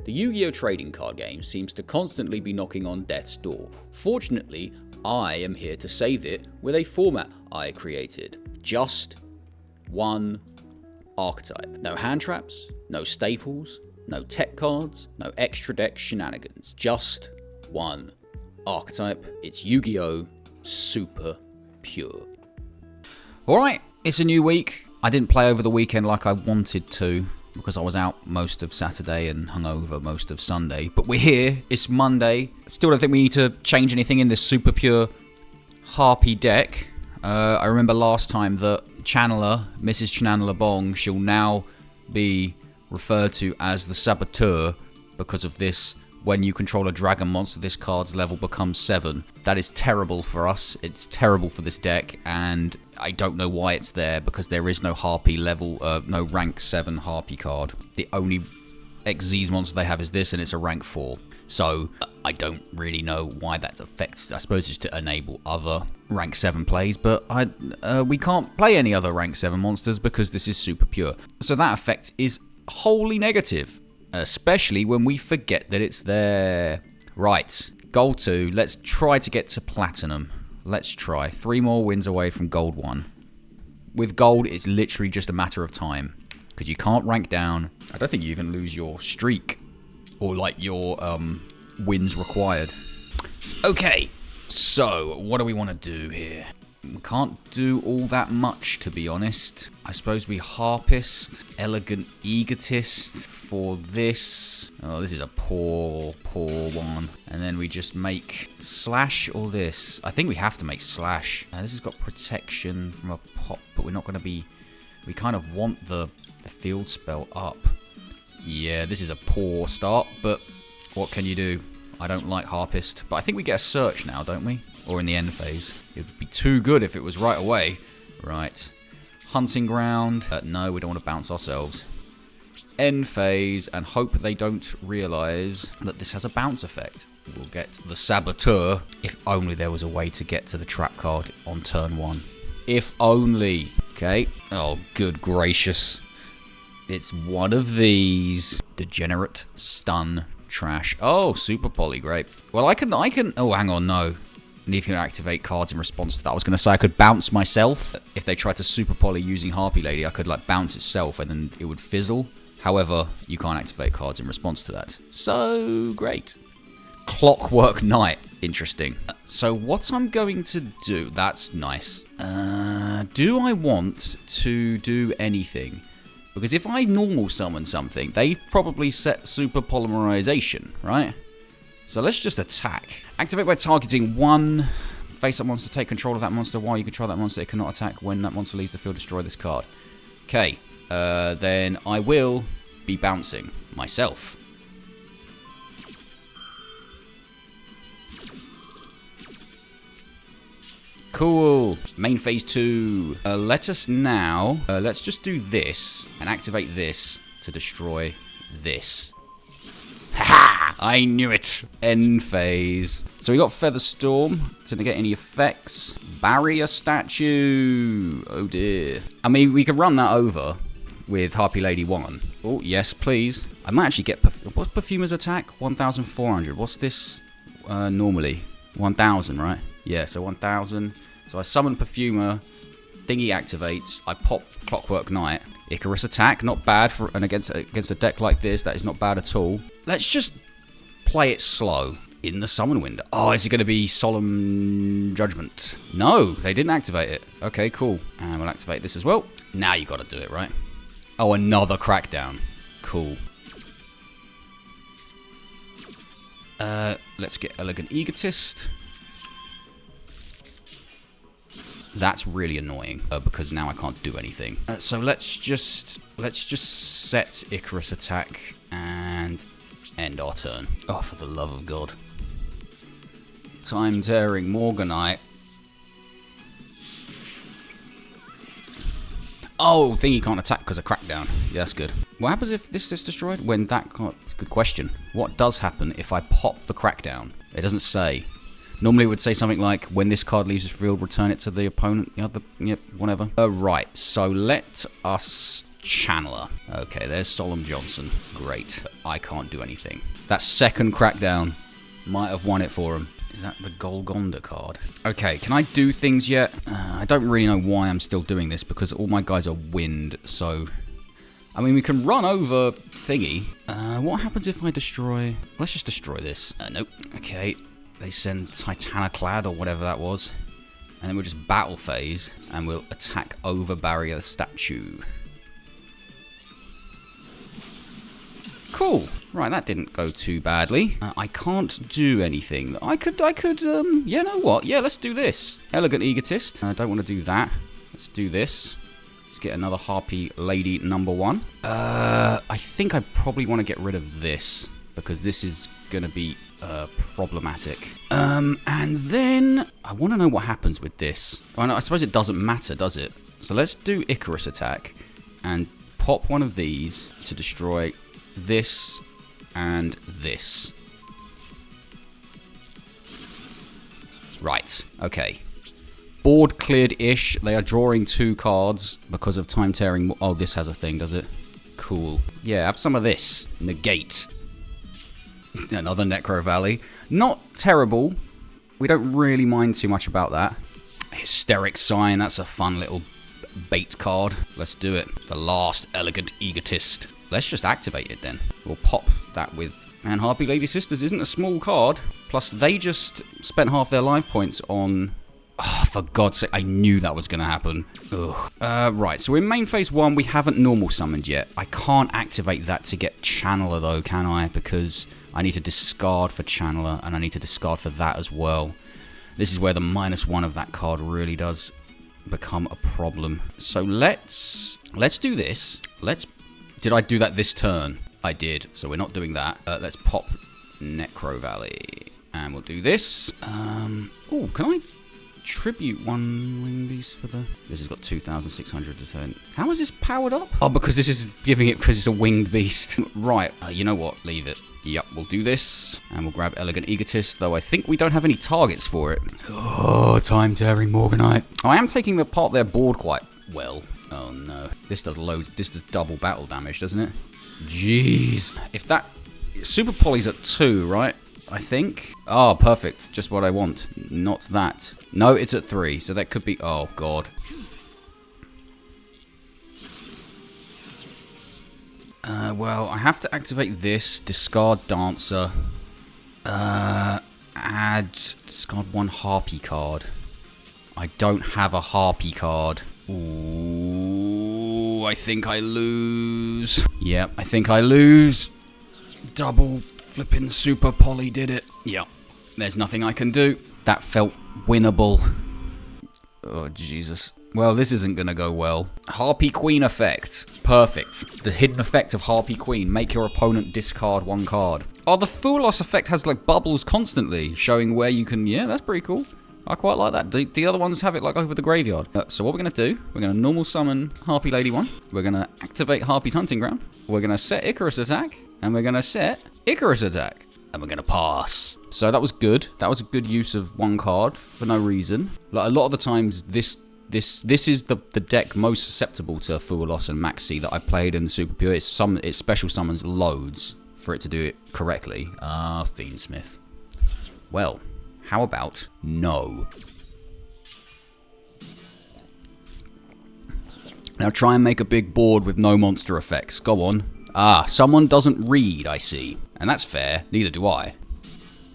The Yu-Gi-Oh! Trading card game seems to constantly be knocking on death's door. Fortunately, I am here to save it with a format I created. Just one archetype. No hand traps, no staples, no tech cards, no extra deck shenanigans. Just one archetype. It's Yu-Gi-Oh! Super Pure. Alright, it's a new week. I didn't play over the weekend like I wanted to because I was out most of Saturday and hungover most of Sunday. But we're here. It's Monday. Still don't think we need to change anything in this Super Pure Harpie deck. I remember last time that Channeler, Mrs. Channeler Bong, she'll now be referred to as the Saboteur because of this. When you control a dragon monster, this card's level becomes 7. That is terrible for us. It's terrible for this deck, and I don't know why it's there, because there is no Harpie level, no rank 7 Harpie card. The only Xyz monster they have is this, and it's a rank 4. So, I don't really know why that affects. I suppose it's to enable other rank 7 plays, but we can't play any other rank 7 monsters because this is Super Pure. So that effect is wholly negative. Especially when we forget that it's there. Right, gold 2. Let's try to get to platinum. Let's try. 3 more wins away from gold 1. With gold, it's literally just a matter of time. Because you can't rank down. I don't think you even lose your streak. Or like your wins required. Okay, so what do we want to do here? We can't do all that much, to be honest. I suppose we Harpist, Elegant Egotist for this. Oh, this is a poor one. And then we just make Slash or this. I think we have to make Slash. This has got protection from a pop, but we're not going to be... We kind of want the field spell up. Yeah, this is a poor start, but what can you do? I don't like Harpist. But I think we get a search now, don't we? Or in the end phase. It would be too good if it was right away. Right. Hunting ground. No, we don't want to bounce ourselves. End phase, and hope they don't realise that this has a bounce effect. We'll get the Saboteur. If only there was a way to get to the trap card on turn 1. If only. Okay. Oh, good gracious. It's one of these. Degenerate stun trash. Oh, super poly, great. Well, I can. Oh, hang on, no. Need to activate cards in response to that. I was going to say I could bounce myself. If they tried to super poly using Harpie Lady, I could like bounce itself and then it would fizzle. However, you can't activate cards in response to that. So, great. Clockwork Knight. Interesting. So what I'm going to do... That's nice. Do I want to do anything? Because if I normal summon something, they've probably set super polymerization, right? So let's just attack. Activate by targeting one face-up monster. Take control of that monster while you control that monster. It cannot attack when that monster leaves the field. Destroy this card. Okay. Then I will be bouncing myself. Cool. Main phase 2. Let us now... let's just do this and activate this to destroy this. Haha! I knew it! End phase. So we got Feather Storm to negate any effects. Barrier Statue. Oh dear. I mean, we could run that over with Harpie Lady 1. Oh, yes, please. I might actually get... What's Perfumer's attack? 1,400. What's this normally? 1,000, right? Yeah, so 1,000. So I summon Perfumer. Thingy activates. I pop Clockwork Knight. Icarus attack, not bad for and against a deck like this. That is not bad at all. Let's just play it slow in the summon window. Oh, is it going to be Solemn Judgment? No, they didn't activate it. Okay, cool. And we'll activate this as well. Now you got to do it, right? Oh, another Crackdown. Cool. Let's get Elegant Egotist. That's really annoying because now I can't do anything. So let's just set Icarus attack and end our turn. Oh, for the love of God! Time Tearing Morganite. Oh, Thingy can't attack because of Crackdown. Yeah, that's good. What happens if this is destroyed? When that can't... Good question. What does happen if I pop the Crackdown? It doesn't say. Normally it would say something like, when this card leaves the field, return it to the opponent. Yep, whatever. Right, so let us Channeler. Okay, there's Solemn Johnson. Great. I can't do anything. That second crackdown might have won it for him. Is that the Golgonda card? Okay, can I do things yet? I don't really know why I'm still doing this, because all my guys are wind, so... I mean, we can run over thingy. What happens if I destroy... Let's just destroy this. Nope. Okay. They send Titanoclad or whatever that was. And then we'll just battle phase, and we'll attack over barrier statue. Cool. Right, that didn't go too badly. I can't do anything. I could, yeah, know what? Yeah, let's do this. Elegant Egotist. I don't want to do that. Let's do this. Let's get another Harpie Lady #1. I think I probably want to get rid of this, because this is going to be problematic. And then I want to know what happens with this. Well, no, I suppose it doesn't matter, does it? So let's do Icarus attack and pop one of these to destroy this and this. Right, okay. Board cleared-ish. They are drawing 2 cards because of time tearing. Oh, this has a thing, does it? Cool. Yeah, have some of this. Negate. Another Necro Valley. Not terrible. We don't really mind too much about that. Hysteric Sign. That's a fun little bait card. Let's do it. The last Elegant Egotist. Let's just activate it then. We'll pop that with... And Harpie Lady Sisters isn't a small card. Plus, they just spent half their life points on... Oh, for God's sake, I knew that was going to happen. Ugh. Right, so in main phase 1, we haven't normal summoned yet. I can't activate that to get Channeler, though, can I? Because I need to discard for Channeler, and I need to discard for that as well. This is where the -1 of that card really does become a problem. So let's do this. Did I do that this turn? I did, so we're not doing that. Let's pop Necro Valley. And we'll do this. Oh, can I tribute 1 wing beast for the... This has got 2,600 to turn. How is this powered up? Oh, because this is giving it because it's a winged beast. Right, you know what? Leave it. Yep, we'll do this. And we'll grab Elegant Egotist, though I think we don't have any targets for it. Oh, time tearing Morganite. Oh, I am taking the part of their board quite well. Oh, no. This does loads. This does double battle damage, doesn't it? Jeez. If that... Super Poly's at 2, right? I think. Oh, perfect. Just what I want. Not that. No, it's at 3, so that could be... Oh, God. Well, I have to activate this. Discard Dancer. Discard 1 Harpie card. I don't have a Harpie card. Ooh, I think I lose. Yep, I think I lose. Double flipping Super Poly did it. Yep, there's nothing I can do. That felt winnable. Oh, Jesus. Well, this isn't going to go well. Harpie Queen effect. Perfect. The hidden effect of Harpie Queen. Make your opponent discard 1 card. Oh, the Fool Loss effect has, like, bubbles constantly, showing where you can... Yeah, that's pretty cool. I quite like that. The other ones have it, like, over the graveyard. So what we're going to do, we're going to normal summon Harpie Lady 1. We're going to activate Harpie's Hunting Ground. We're going to set Icarus attack. And we're going to set Icarus attack. And we're going to pass. So that was good. That was a good use of 1 card for no reason. Like, a lot of the times, this is the deck most susceptible to Fool Loss and Maxi that I've played in Super Pure. It special summons loads for it to do it correctly. Fiendsmith. Well, how about no? Now try and make a big board with no monster effects. Go on. Someone doesn't read, I see. And that's fair. Neither do I.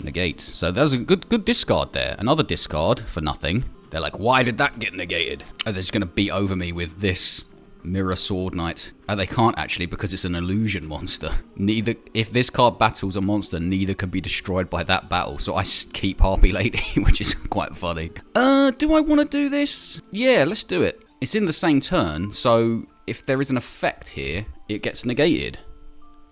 Negate. So there's a good discard there. Another discard for nothing. They're like, why did that get negated? Oh, they're just going to beat over me with this Mirror Sword Knight. Oh, they can't actually because it's an illusion monster. Neither, if this card battles a monster, neither can be destroyed by that battle. So I keep Harpie Lady, which is quite funny. Do I want to do this? Yeah, let's do it. It's in the same turn, so if there is an effect here, it gets negated.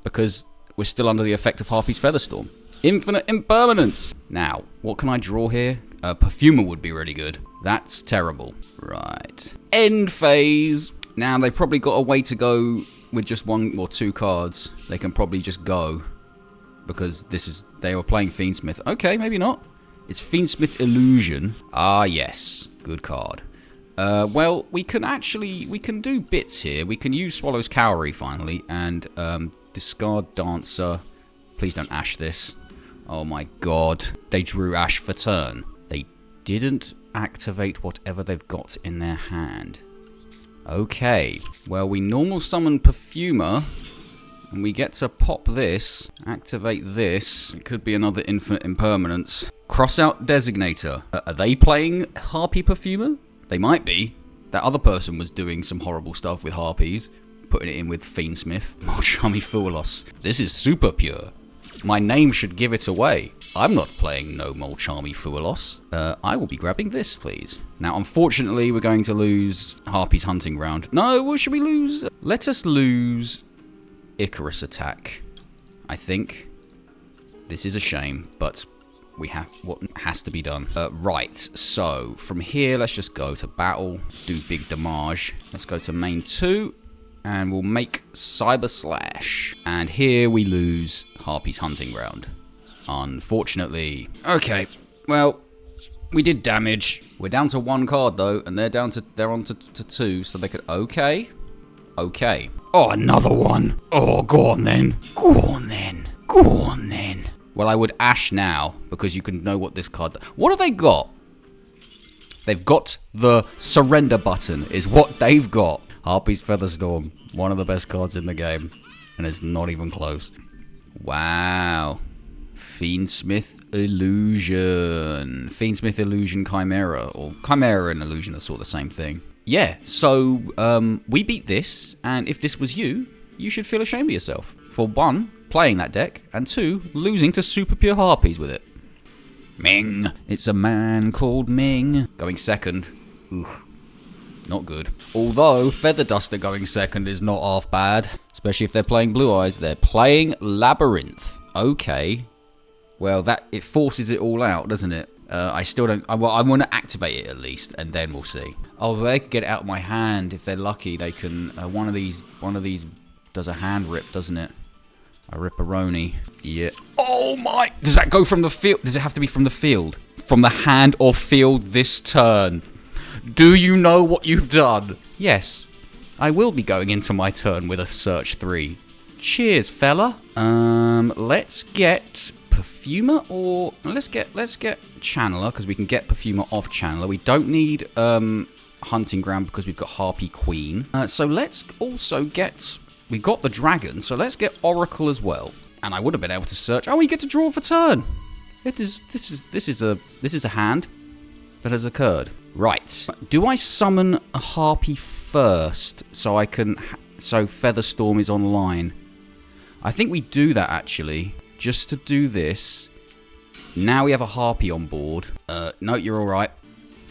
Because we're still under the effect of Harpie's Featherstorm. Infinite Impermanence! Now, what can I draw here? Perfumer would be really good. That's terrible. Right. End phase! Now, they've probably got a way to go with just 1 or 2 cards. They can probably just go. Because they were playing Fiendsmith. Okay, maybe not. It's Fiendsmith Illusion. Ah, yes. Good card. Well, we can do bits here. We can use Swallow's Cowrie finally, and discard Dancer. Please don't Ash this. Oh my god. They drew Ash for turn. They didn't activate whatever they've got in their hand. Okay. Well, we normal summon Perfumer, and we get to pop this, activate this. It could be another Infinite Impermanence. Cross out Designator. Are they playing Harpie Perfumer? They might be. That other person was doing some horrible stuff with Harpies, putting it in with Fiendsmith. Molchami Foolos. This is super pure. My name should give it away. I'm not playing no Molchami Foolos. I will be grabbing this, please. Now, unfortunately, we're going to lose Harpie's Hunting Ground. No, what should we lose? Let us lose Icarus Attack, I think. This is a shame, but we have what has to be done. Right, so from here, let's just go to battle, do big damage. Let's go to main 2, and we'll make Cyber Slash. And here we lose Harpie's Hunting Ground, unfortunately. Okay, well, we did damage. We're down to 1 card though, and they're on to 2, so they could. Okay. Oh, another one. Oh, go on then. Go on then. Well, I would Ash now, because you can know what this card... What have they got? They've got the surrender button, is what they've got. Harpie's Featherstorm, one of the best cards in the game. And it's not even close. Wow. Fiendsmith Illusion. Fiendsmith Illusion Chimera. Or Chimera and Illusion are sort of the same thing. Yeah, so we beat this, and if this was you, you should feel ashamed of yourself. For 1, playing that deck, and 2, losing to Super Pure Harpies with it. Ming. It's a man called Ming. Going second. Oof. Not good. Although, Feather Duster going second is not half bad. Especially if they're playing Blue Eyes. They're playing Labyrinth. Okay. Well, it forces it all out, doesn't it? I still don't... I want to activate it at least, and then we'll see. Oh, they can get it out of my hand. If they're lucky, they can... One of these does a hand rip, doesn't it? A ripperoni. Yeah. Oh my... Does that go from the field? Does it have to be from the field? From the hand or field this turn? Do you know what you've done? Yes. I will be going into my turn with a search 3. Cheers, fella. Let's get Perfumer, or let's get Channeler, because we can get Perfumer off Channeler. We don't need Hunting Ground because we've got Harpie Queen. So let's also get... We got the Dragon, so let's get Oracle as well. And I would have been able to search. Oh, we get to draw for turn. This is a hand that has occurred. Right. Do I summon a Harpie first so I can... So Featherstorm is online? I think we do that, actually. Just to do this. Now we have a Harpie on board. No, you're alright.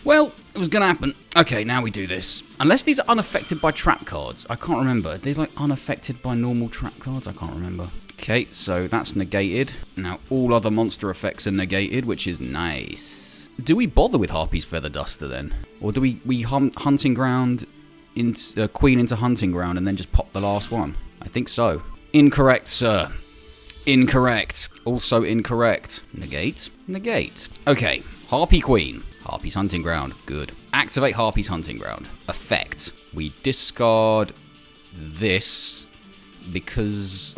Well, it was going to happen. Okay, now we do this. Unless these are unaffected by trap cards. I can't remember. Are they like unaffected by normal trap cards? I can't remember. Okay, so that's negated. Now all other monster effects are negated, which is nice. Do we bother with Harpie's Feather Duster then? Or do we Hunting Ground, Queen into Hunting Ground, and then just pop the last one? I think so. Incorrect, sir. Incorrect. Also incorrect. Negate. Negate. Okay. Harpie Queen. Harpie's Hunting Ground. Good. Activate Harpie's Hunting Ground. Effect. We discard this because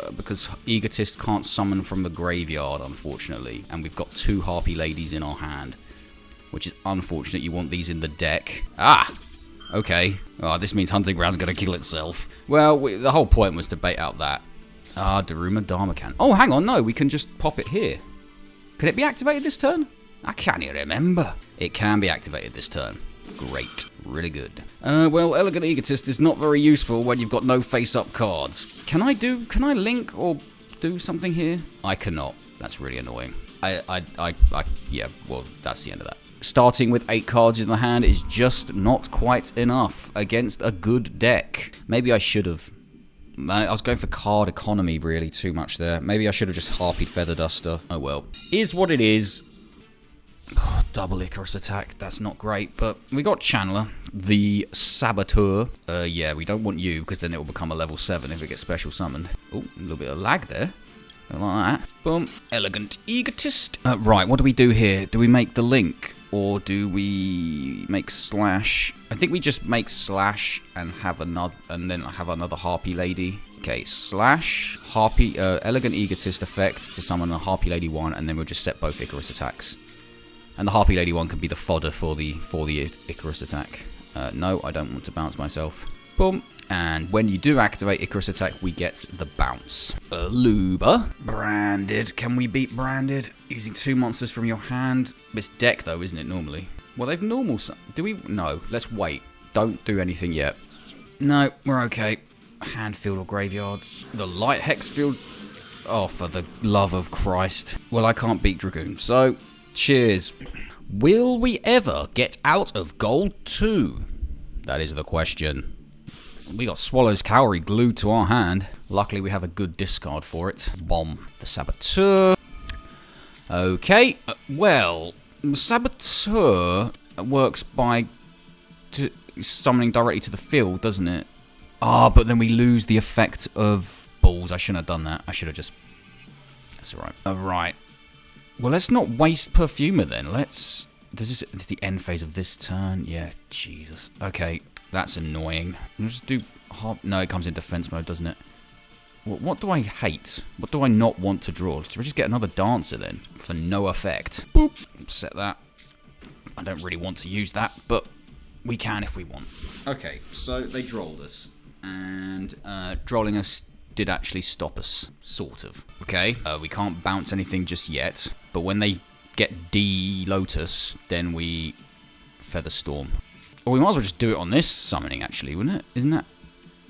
Egotist can't summon from the graveyard, unfortunately. And we've got 2 Harpie Ladies in our hand, which is unfortunate. You want these in the deck. Ah! Okay. Oh, this means Hunting Ground's going to kill itself. Well, the whole point was to bait out that. Ah, Daruma Dharmacan. Oh, hang on, no, we can just pop it here. Can it be activated this turn? I can't even remember. It can be activated this turn. Great. Really good. Well, Elegant Egotist is not very useful when you've got no face-up cards. Can I link or do something here? I cannot. That's really annoying. Yeah, well, that's the end of that. Starting with 8 cards in the hand is just not quite enough against a good deck. Maybe I should have. I was going for card economy really too much there. Maybe I should have just Harpied Feather Duster. Oh well. Is what it is. Oh, double Icarus Attack. That's not great, but we got Channeler, the Saboteur. Yeah, we don't want you because then it will become a level 7 if it gets special summoned. Oh, a little bit of lag there. Like that. Boom. Elegant Egotist. Right, what do we do here? Do we make the link? Or do we make slash? I think we just make slash and have another, and then have another Harpie Lady. Okay, slash Harpie Elegant Egotist effect to summon a Harpie Lady 1, and then we'll just set both Icarus attacks. And the Harpie Lady 1 can be the fodder for the Icarus attack. No, I don't want to bounce myself. Boom. And when you do activate Icarus attack, we get the bounce. Luba. Branded. Can we beat Branded? Using 2 monsters from your hand. It's deck though, isn't it, normally? Well, they've normal... Do we... No. Let's wait. Don't do anything yet. No, we're okay. Hand field or graveyard. The light hex field. Oh, for the love of Christ. Well, I can't beat Dragoon, so cheers. Will we ever get out of Gold 2? That is the question. We got Swallow's Cowrie glued to our hand. Luckily, we have a good discard for it. Bomb. The Saboteur. Okay. Well, Saboteur works by summoning directly to the field, doesn't it? Ah, but then we lose the effect of balls. I shouldn't have done that. I should have just... That's alright. Alright. Well, let's not waste Perfumer then. Let's... This is the end phase of this turn. Yeah, Jesus. Okay, that's annoying. Let's do... No, it comes in defense mode, doesn't it? What do I hate? What do I not want to draw? Should we just get another Dancer then? For no effect. Boop. Set that. I don't really want to use that, but we can if we want. Okay, so they drolled us. And drolling us did actually stop us. Sort of. Okay, we can't bounce anything just yet. But when they get D-Lotus, then we Feather Storm. Or we might as well just do it on this summoning, actually, wouldn't it? Isn't that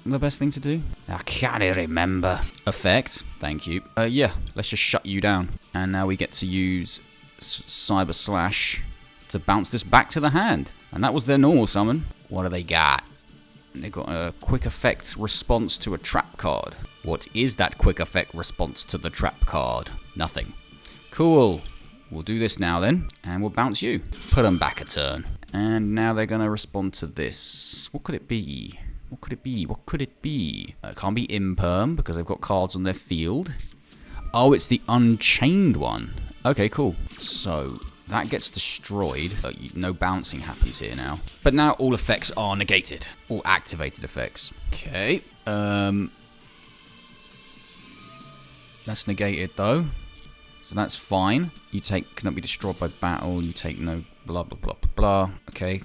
the best thing to do? I can't remember. Effect. Thank you. Yeah, let's just shut you down. And now we get to use Cyber Slash to bounce this back to the hand. And that was their normal summon. What do they got? They got a quick effect response to a trap card. What is that quick effect response to the trap card? Nothing. Cool. We'll do this now then, and we'll bounce you. Put them back a turn. And now they're going to respond to this. What could it be? What could it be? What could it be? It can't be Imperm, because they've got cards on their field. Oh, it's the Unchained one. Okay, cool. So, that gets destroyed. No bouncing happens here now. But now all effects are negated. All activated effects. Okay. That's negated, though. So that's fine. You cannot be destroyed by battle. You take no blah, blah, blah, blah, blah. Okay.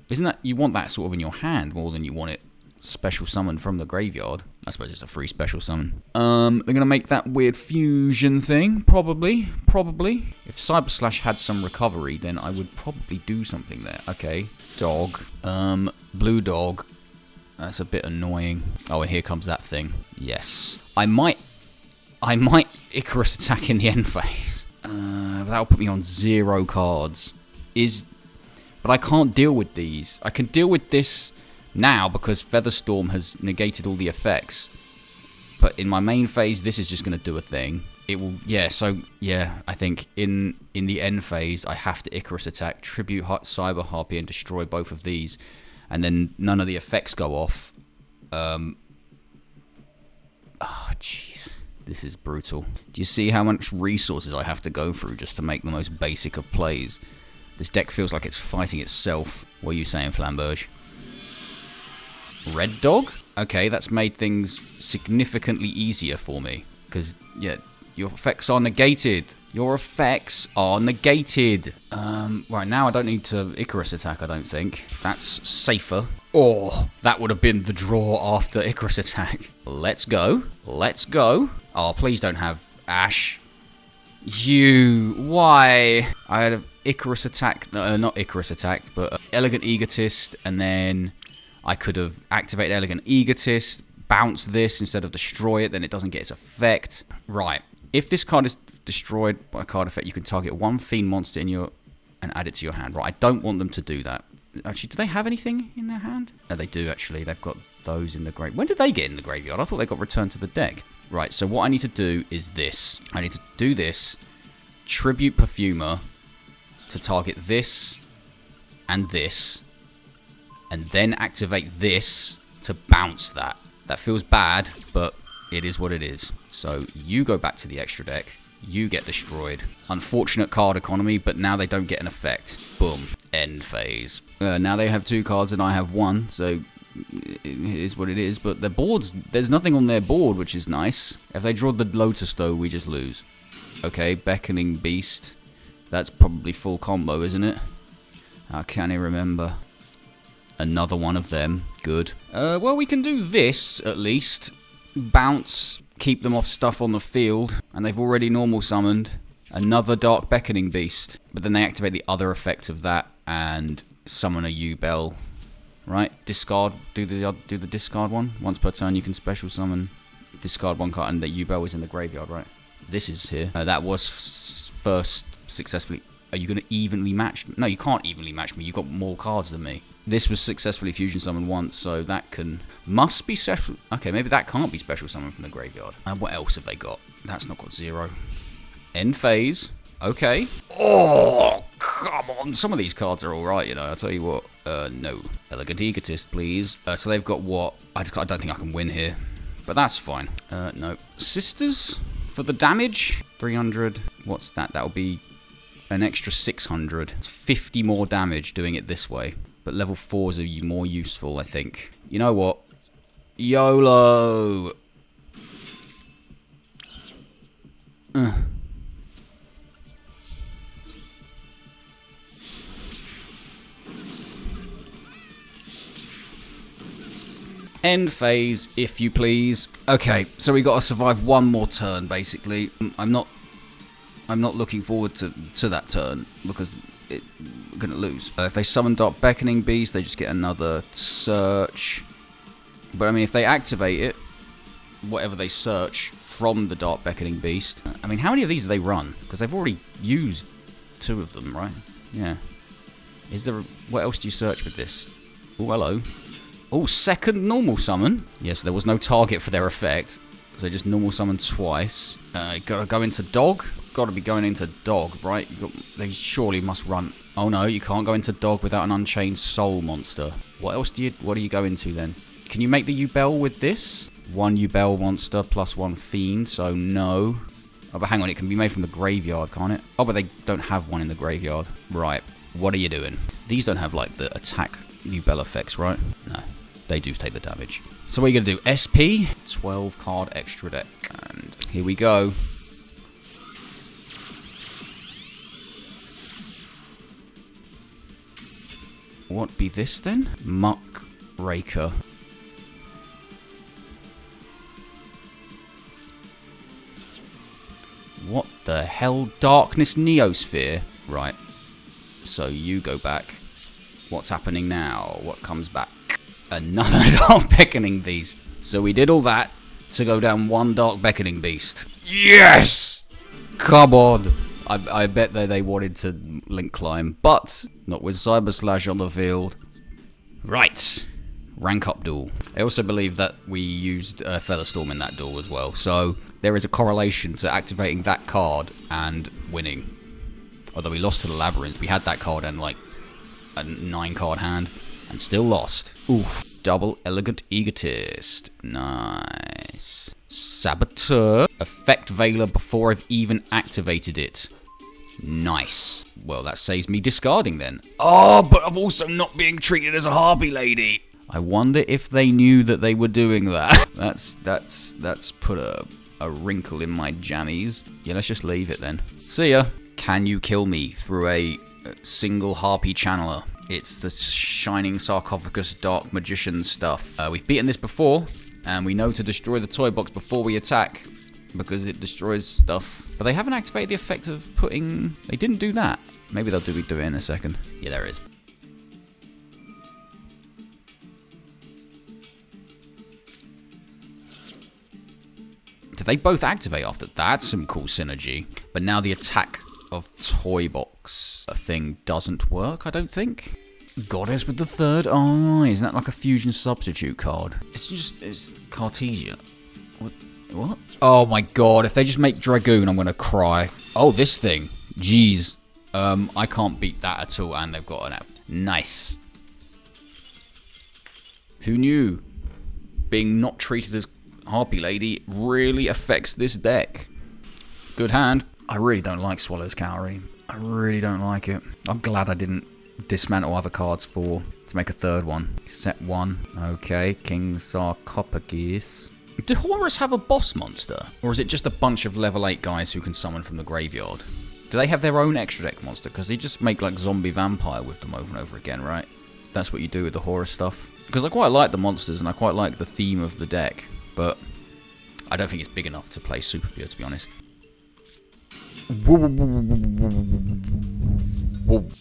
Isn't that... You want that sort of in your hand more than you want it special summoned from the graveyard. I suppose it's a free special summon. They're going to make that weird fusion thing. Probably. Probably. If Cyber Slash had some recovery, then I would probably do something there. Okay. Dog. Blue dog. That's a bit annoying. Oh, and here comes that thing. Yes. I might Icarus attack in the end phase. That'll put me on 0 cards. But I can't deal with these. I can deal with this now because Featherstorm has negated all the effects. But in my main phase, this is just going to do a thing. It will, yeah, so, yeah, I think in the end phase, I have to Icarus attack, tribute Cyber Harpie, and destroy both of these. And then none of the effects go off. Oh, jeez. This is brutal. Do you see how much resources I have to go through just to make the most basic of plays? This deck feels like it's fighting itself. What are you saying, Flamberge? Red Dog? Okay, that's made things significantly easier for me. Because, yeah, your effects are negated. Your effects are negated. Right, now I don't need to Icarus attack, I don't think. That's safer. Oh, that would have been the draw after Icarus attack. Let's go. Let's go. Oh, please don't have Ash. Why? I had an Icarus attack, not Icarus attack, but Elegant Egotist, and then I could have activated Elegant Egotist, bounced this instead of destroy it, then it doesn't get its effect. Right, if this card is destroyed by a card effect, you can target one Fiend monster in your and add it to your hand. Right, I don't want them to do that. Actually, do they have anything in their hand? No, they do, actually. They've got those in the graveyard. When did they get in the graveyard? I thought they got returned to the deck. Right, so what I need to do is this. I need to do this. Tribute Perfumer to target this and this. And then activate this to bounce that. That feels bad, but it is what it is. So you go back to the extra deck. You get destroyed. Unfortunate card economy, but now they don't get an effect. Boom. End phase. Now they have 2 cards and I have 1, so it is what it is. But their boards, there's nothing on their board, which is nice. If they draw the Lotus, though, we just lose. Okay, Beckoning Beast. That's probably full combo, isn't it? I can't even remember. Another one of them. Good. Well, we can do this, at least. Bounce, keep them off stuff on the field. And they've already normal summoned another Dark Beckoning Beast. But then they activate the other effect of that and summon a U-Bell. Right? Discard. Do the discard one. Once per turn, you can special summon. Discard 1 card, and the U-Bell was in the graveyard, right? This is here. That was first successfully. Are you going to evenly match? No, you can't evenly match me. You've got more cards than me. This was successfully fusion summoned once, so that must be special. Okay, maybe that can't be special summoned from the graveyard. And what else have they got? That's not got 0. End phase. Okay. Oh, come on. Some of these cards are alright, you know. I'll tell you what. No. Elegant Egotist, please. So they've got what? I don't think I can win here. But that's fine. No. Sisters for the damage. 300. What's that? That'll be an extra 600. It's 50 more damage doing it this way. But level 4s are more useful, I think. You know what? YOLO! End phase, if you please. Okay, so we got to survive 1 more turn, basically. I'm not looking forward to that turn because we're gonna lose. If they summon Dark Beckoning Beast, they just get another search. But I mean, if they activate it, whatever they search from the Dark Beckoning Beast. I mean, how many of these do they run? Because they've already used 2 of them, right? Yeah. Is there? What else do you search with this? Oh, hello. Oh, second normal summon. Yes, there was no target for their effect. So just normal summon twice. Gotta go into dog. Gotta be going into dog, right? They surely must run. Oh no, you can't go into dog without an Unchained Soul monster. What else do you go into then? Can you make the U-Bell with this? 1 U-Bell monster plus 1 fiend, so no. Oh, but hang on, it can be made from the graveyard, can't it? Oh, but they don't have one in the graveyard. Right, what are you doing? These don't have, like, the attack U-Bell effects, right? No, they do take the damage. So what are you going to do? SP? 12 card extra deck. And here we go. What be this then? Muck Raker. What the hell? Darkness Neosphere? Right. So you go back. What's happening now? What comes back? Another Dark Beckoning Beast. So we did all that to go down 1 Dark Beckoning Beast. Yes! Come on! I bet that they wanted to link climb, but not with Cyber Slash on the field. Right. Rank up duel. I also believe that we used Featherstorm in that duel as well, so there is a correlation to activating that card and winning. Although we lost to the Labyrinth, we had that card and like a 9 card hand and still lost. Oof. Double Elegant Egotist. Nice. Saboteur. Effect Veiler before I've even activated it. Nice. Well, that saves me discarding then. Oh, but I'm also not being treated as a Harpie lady. I wonder if they knew that they were doing that. That's put a wrinkle in my jammies. Yeah, let's just leave it then. See ya. Can you kill me through a single Harpie channeler? It's the Shining Sarcophagus Dark Magician stuff. We've beaten this before, and we know to destroy the toy box before we attack, because it destroys stuff. But they haven't activated the effect of putting... They didn't do that. Maybe they'll do it in a second. Yeah, there is. Did they both activate after? That's some cool synergy. But now the attack of Toy Box thing doesn't work, I don't think. Goddess with the third eye. Isn't that like a fusion substitute card? It's Cartesia. What? Oh my god, if they just make Dragoon, I'm gonna cry. Oh, this thing. Jeez. I can't beat that at all, and they've got an app. Nice. Who knew? Being not treated as Harpie Lady really affects this deck. Good good hand. I really don't like Swallow's Cowrie. I really don't like it. I'm glad I didn't dismantle other cards to make a third one. Set 1. Okay, King Sarcophagus. Did Horus have a boss monster? Or is it just a bunch of level 8 guys who can summon from the graveyard? Do they have their own extra deck monster? Because they just make like zombie vampire with them over and over again, right? That's what you do with the Horus stuff. Because I quite like the monsters and I quite like the theme of the deck. But I don't think it's big enough to play Super Pure, to be honest.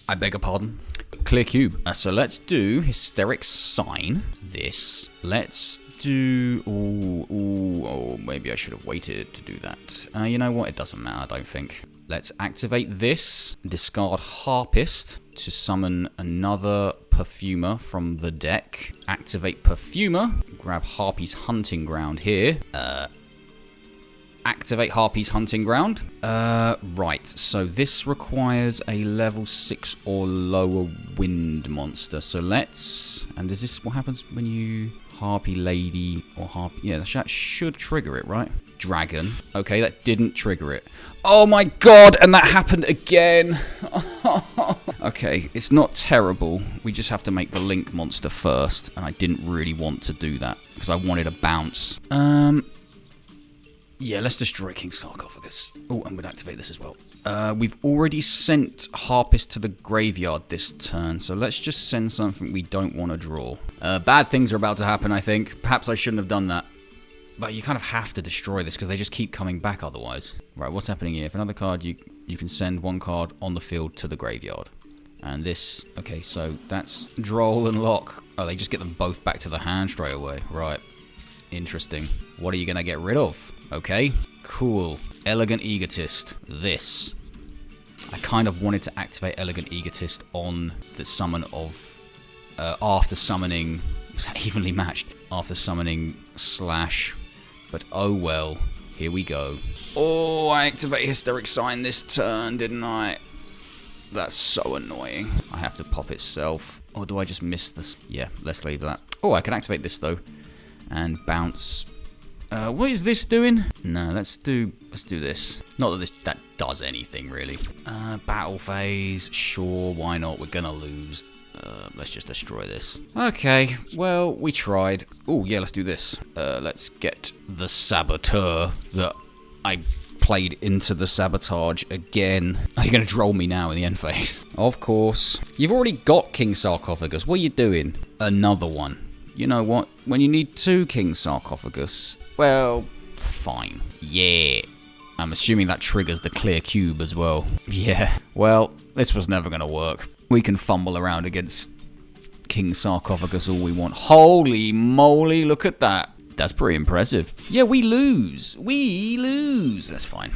I beg your pardon. Clear cube. So let's do Hysteric Sign. This. Let's do... Oh, maybe I should have waited to do that. You know what? It doesn't matter, I don't think. Let's activate this. Discard Harpist to summon another Perfumer from the deck. Activate Perfumer. Grab Harpie's Hunting Ground here. Activate Harpie's Hunting Ground. Right, so this requires a level 6 or lower wind monster. So let's... And is this what happens when you... Harpie Lady or Harpie... Yeah, that should trigger it, right? Dragon. Okay, that didn't trigger it. Oh my god, and that happened again. Okay, it's not terrible. We just have to make the Link monster first. And I didn't really want to do that because I wanted a bounce. Yeah, let's destroy King Sarcophagus. Oh, I'm going to activate this as well. We've already sent Harpist to the graveyard this turn, so let's just send something we don't want to draw. Bad things are about to happen, I think. Perhaps I shouldn't have done that. But you kind of have to destroy this, because they just keep coming back otherwise. Right, what's happening here? For another card, you can send one card on the field to the graveyard. And this... Okay, so that's Droll and Lock. Oh, they just get them both back to the hand straight away. Right. Interesting. What are you going to get rid of? Okay, cool. Elegant Egotist. This. I kind of wanted to activate Elegant Egotist on the summon of... after summoning... Was that evenly matched? After summoning Slash. But oh well. Here we go. Oh, I activate Hysteric Sign this turn, didn't I? That's so annoying. I have to pop itself. Or do I just miss this? Yeah, let's leave that. Oh, I can activate this though. And bounce... what is this doing? No, let's do this. Not that that does anything, really. Battle phase. Sure, why not? We're gonna lose. Let's just destroy this. Okay, well, we tried. Oh, yeah, let's do this. Let's get the Saboteur that I played into the Sabotage again. Are you gonna droll me now in the end phase? Of course. You've already got King Sarcophagus. What are you doing? Another one. You know what? When you need 2 King Sarcophagus... Well, fine. Yeah. I'm assuming that triggers the clear cube as well. Yeah. Well, this was never going to work. We can fumble around against King Sarcophagus all we want. Holy moly, look at that. That's pretty impressive. Yeah, we lose. We lose. That's fine.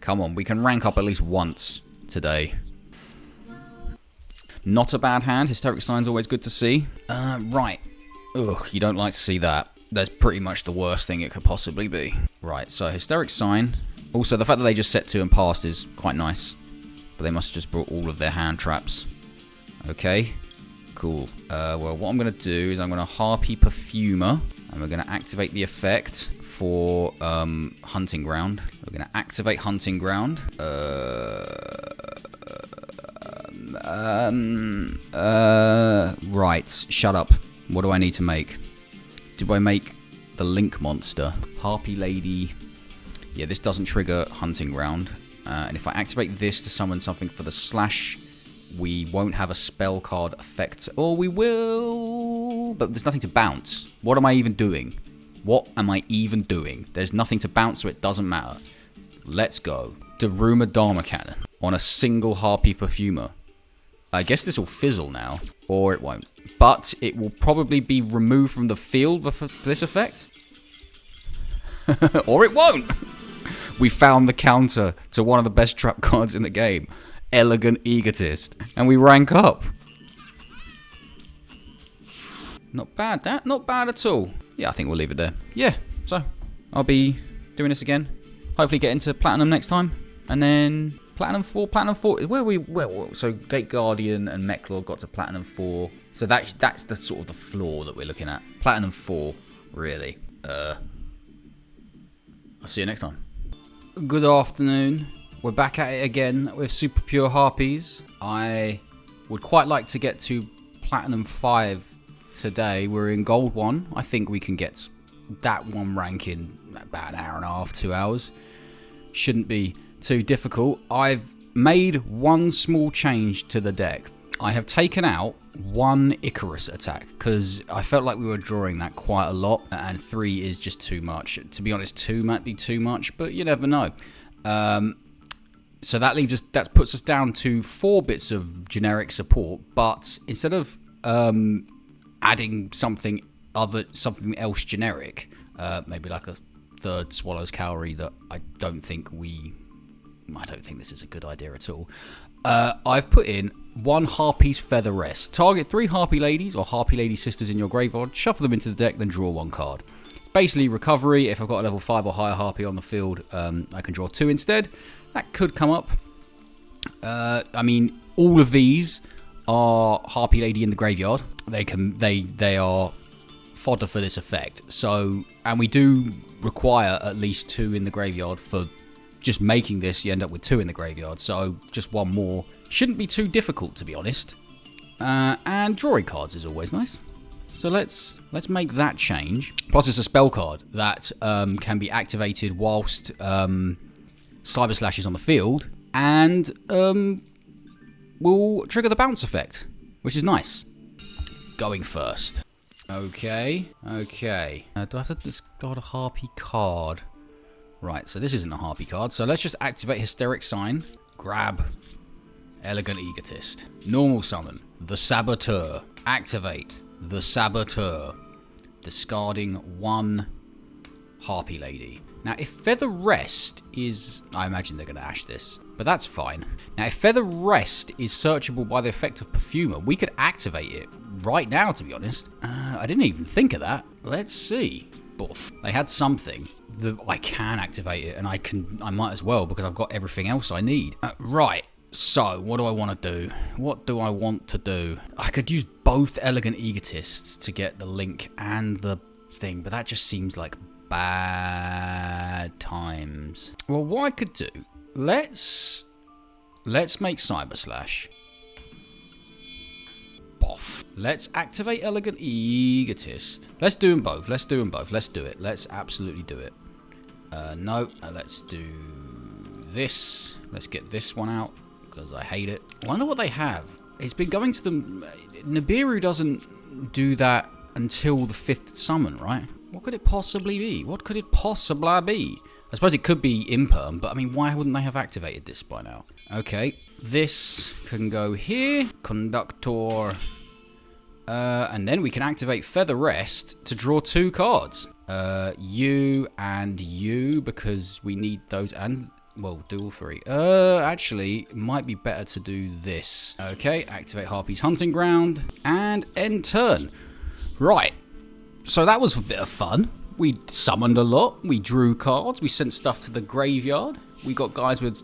Come on, we can rank up at least once today. Not a bad hand. Hysteric Sign's always good to see. Right. Ugh, you don't like to see that. That's pretty much the worst thing it could possibly be. Right, so Hysteric Sign. Also, the fact that they just set 2 and passed is quite nice. But they must have just brought all of their hand traps. Okay, cool. Well, what I'm going to do is I'm going to Harpie Perfumer. And we're going to activate the effect for Hunting Ground. We're going to activate Hunting Ground. Right, shut up. What do I need to make? Do I make the Link monster? Harpie Lady. Yeah, this doesn't trigger Hunting Ground. And if I activate this to summon something for the Slash, we won't have a spell card effect. Or we will... But there's nothing to bounce. What am I even doing? What am I even doing? There's nothing to bounce, so it doesn't matter. Let's go. Daruma Dharma Cannon on a single Harpie Perfumer. I guess this will fizzle now, or it won't. But it will probably be removed from the field for this effect. Or it won't. We found the counter to one of the best trap cards in the game. Elegant Egotist. And we rank up. Not bad, that. Not bad at all. Yeah, I think we'll leave it there. Yeah, so I'll be doing this again. Hopefully get into Platinum next time. And then... Platinum 4, so Gate Guardian and Mechlord got to Platinum 4. So that's the sort of the floor that we're looking at. Platinum 4, really. I'll see you next time. Good afternoon. We're back at it again with Super Pure Harpies. I would quite like to get to Platinum 5 today. We're in Gold 1. I think we can get that one rank in about an hour and a half, 2 hours. Shouldn't be too difficult. I've made one small change to the deck. I have taken out one Icarus attack because I felt like we were drawing that quite a lot, and 3 is just too much. To be honest, 2 might be too much, but you never know. So that leaves us. That puts us down to 4 bits of generic support. But instead of adding something else generic, maybe like a third Swallow's Cowrie that I don't think this is a good idea at all. I've put in 1 Harpie's Feather Rest. Target 3 Harpie Ladies or Harpie Lady Sisters in your graveyard, shuffle them into the deck, then draw 1 card. It's basically recovery. If I've got a level 5 or higher Harpie on the field, I can draw 2 instead. That could come up. I mean, all of these are Harpie Lady in the graveyard. They are fodder for this effect. So, and we do require at least 2 in the graveyard for just making this. You end up with 2 in the graveyard, so just 1 more shouldn't be too difficult, to be honest. And drawing cards is always nice, so let's make that change. Plus it's a spell card that can be activated whilst Cyber Slash is on the field, and will trigger the bounce effect, which is nice. Going first. Okay. Do I have to discard a Harpie card? Right, so this isn't a Harpie card, so let's just activate Hysteric Sign. Grab Elegant Egotist. Normal summon the Saboteur. Activate the Saboteur. Discarding 1 Harpie Lady. Now, if Feather Rest is... I imagine they're going to ash this, but that's fine. Now, if Feather Rest is searchable by the effect of Perfumer, we could activate it right now, to be honest. I didn't even think of that. Let's see. Boof. They had something that I can activate it, and I might as well because I've got everything else I need. Right. So, what do I want to do? What do I want to do? I could use both Elegant Egotists to get the link and the thing, but that just seems like bad times. Well, what I could do, let's make Cyber Slash. Boff. Let's activate Elegant Egotist. Let's do them both. Let's do it. Let's absolutely do it. No. Let's do this. Let's get this one out because I hate it. I wonder what they have. It's been going to them. Nibiru doesn't do that until the 5th summon, right? What could it possibly be? I suppose it could be Imperm, but I mean, why wouldn't they have activated this by now? Okay, this can go here. Conductor. And then we can activate Feather Rest to draw 2 cards. You and you, because we need those, and, well, do all 3. Actually, it might be better to do this. Okay, activate Harpie's Hunting Ground, and end turn. Right, so that was a bit of fun. We summoned a lot, we drew cards, we sent stuff to the graveyard, we got guys with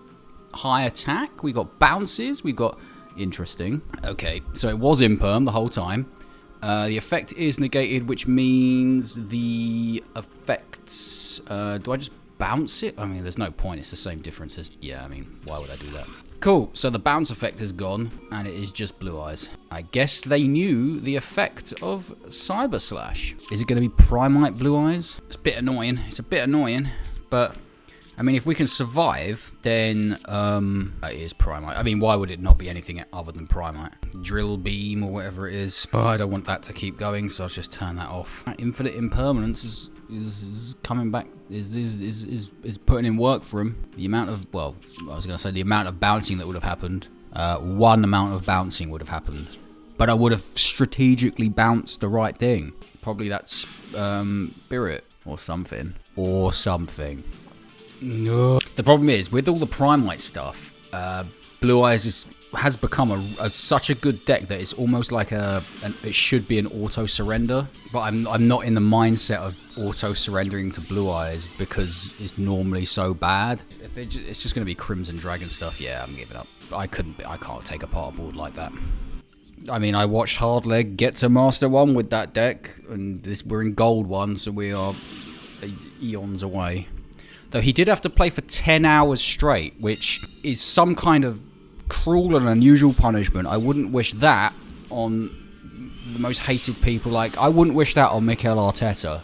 high attack, we got bounces, we got... Interesting. Okay, so it was Imperm the whole time. The effect is negated, which means the effects... do I just bounce it? I mean, there's no point, it's the same difference as... Yeah, I mean, why would I do that? Cool, so the bounce effect is gone, and it is just Blue Eyes. I guess they knew the effect of Cyber Slash. Is it going to be Primite Blue Eyes? It's a bit annoying. But... I mean, if we can survive, then it is Primite. I mean, why would it not be anything other than Primite? Drill Beam or whatever it is. But I don't want that to keep going, so I'll just turn that off. Infinite Impermanence is coming back, is putting in work for him. The amount of, well, I was going to say the amount of bouncing that would have happened. 1 amount of bouncing would have happened. But I would have strategically bounced the right thing. Probably that's Spirit or something. No. The problem is, with all the Primite stuff, Blue Eyes has become such a good deck that it's almost like it should be an auto-surrender. But I'm not in the mindset of auto-surrendering to Blue Eyes because it's normally so bad. It's just going to be Crimson Dragon stuff. Yeah, I'm giving up. I can't take apart a board like that. I mean, I watched Hardleg get to Master 1 with that deck, and we're in Gold 1, so we are eons away. Though he did have to play for 10 hours straight, which is some kind of cruel and unusual punishment. I wouldn't wish that on the most hated people. Like, I wouldn't wish that on Mikel Arteta.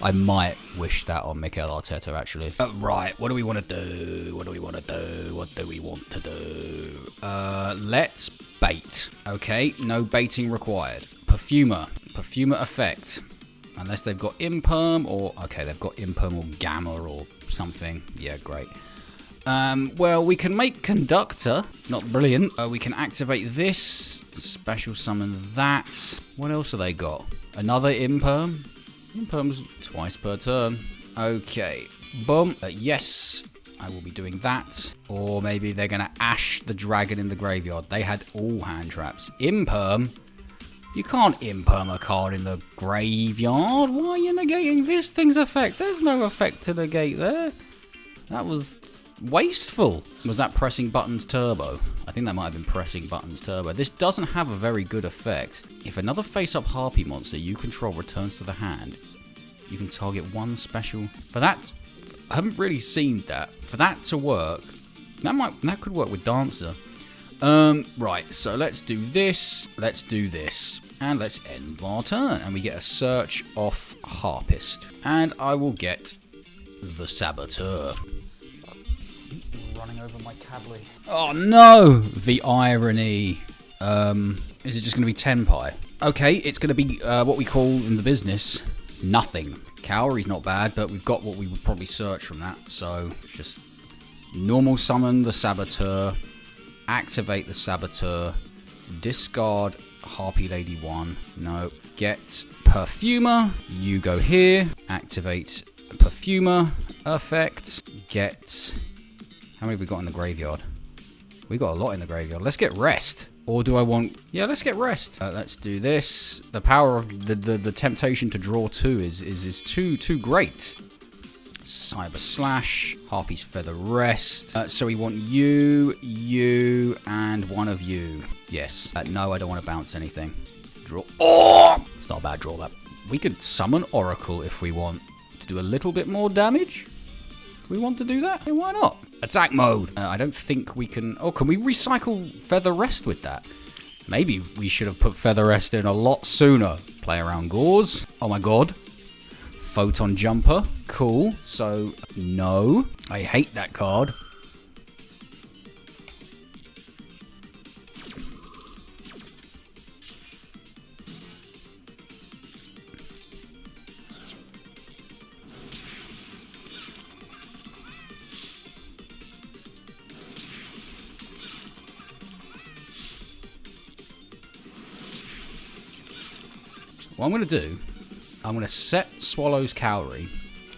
I might wish that on Mikel Arteta, actually. Right, what do we want to do? What do we want to do? What do we want to do? Let's bait. Okay, no baiting required. Perfumer. Perfumer effect. Unless they've got imperm or... Okay, they've got imperm or gamma or something. Yeah, great. Well, we can make conductor. Not brilliant. We can activate this. Special summon that. What else have they got? Another imperm. Imperm's twice per turn. Okay. Boom. Yes. I will be doing that. Or maybe they're going to ash the dragon in the graveyard. They had all hand traps. Imperm. You can't imperm a card in the graveyard. Why are you negating this thing's effect? There's no effect to negate there. That was wasteful. Was that pressing buttons turbo? I think that might have been pressing buttons turbo. This doesn't have a very good effect. If another face-up Harpie monster you control returns to the hand, you can target one special. For that, I haven't really seen that. For that to work, that could work with Dancer. Right, so let's do this, and let's end our turn. And we get a search off Harpist. And I will get the Saboteur. Running over my Cably. Oh no! The irony. Is it just going to be 10 pi? Okay, it's going to be what we call in the business nothing. Cowrie's not bad, but we've got what we would probably search from that. So just normal summon the Saboteur, activate the Saboteur, discard Harpie Lady 1. No. Get Perfumer. You go here. Activate Perfumer effect. Get... How many have we got in the graveyard? We got a lot in the graveyard. Let's get Rest. Or do I want... Yeah, let's get Rest. Let's do this. The power of the temptation to draw 2 is too great. Cyber Slash. Harpie's Feather Rest. So we want you, and one of you. Yes. No, I don't want to bounce anything. Draw. Oh! It's not a bad draw, that. We could summon Oracle if we want to do a little bit more damage. We want to do that? Yeah, why not? Attack mode. I don't think we can... Oh, can we recycle Feather Rest with that? Maybe we should have put Feather Rest in a lot sooner. Play around Gauze. Oh my god. Photon Jumper. Cool. So, no. I hate that card. What I'm going to do, I'm going to set Swallow's Cowrie,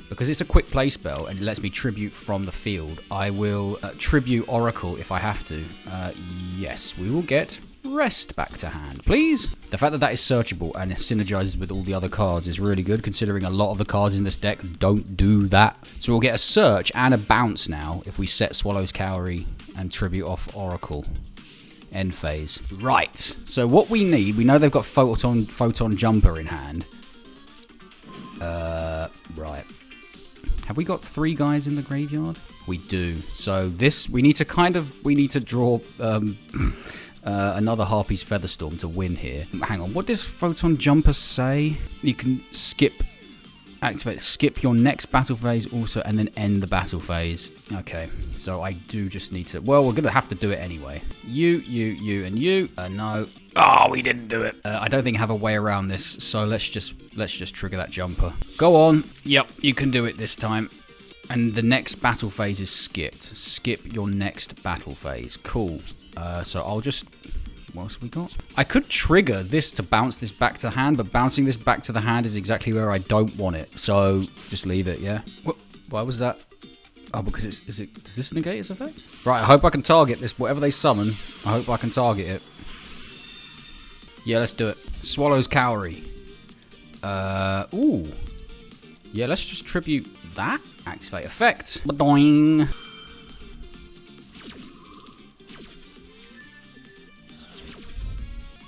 because it's a quick play spell and it lets me tribute from the field. I will tribute Oracle if I have to. Yes, we will get Rest back to hand, please. The fact that that is searchable and it synergizes with all the other cards is really good, considering a lot of the cards in this deck don't do that. So we'll get a search and a bounce now if we set Swallow's Cowrie and tribute off Oracle. End phase. Right. So what we need, we know they've got Photon Jumper in hand. Right. Have we got 3 guys in the graveyard? We do. So this, we need to draw another Harpie's Featherstorm to win here. Hang on, what does Photon Jumper say? You can skip your next battle phase also, and then end the battle phase. Okay, so I do just need to... Well, we're going to have to do it anyway. You, and you. No. Oh, we didn't do it. I don't think I have a way around this, so let's just trigger that jumper. Go on. Yep, you can do it this time. And the next battle phase is skipped. Skip your next battle phase. Cool. So I'll just... What else have we got? I could trigger this to bounce this back to the hand, but bouncing this back to the hand is exactly where I don't want it. So just leave it, yeah? What? Why was that? Oh, because does this negate its effect? Right, I hope I can target this. Whatever they summon, I hope I can target it. Yeah, let's do it. Swallow's Cowrie. Ooh. Yeah, let's just tribute that. Activate effect. Ba-doing.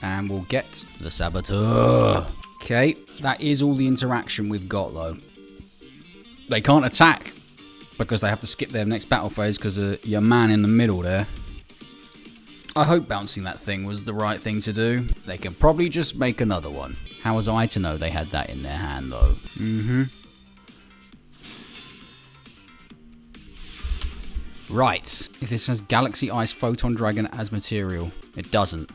And we'll get the Saboteur. Okay, that is all the interaction we've got, though. They can't attack because they have to skip their next battle phase because of your man in the middle there. I hope bouncing that thing was the right thing to do. They can probably just make another one. How was I to know they had that in their hand, though? Right. If this has Galaxy Ice Photon Dragon as material. It doesn't.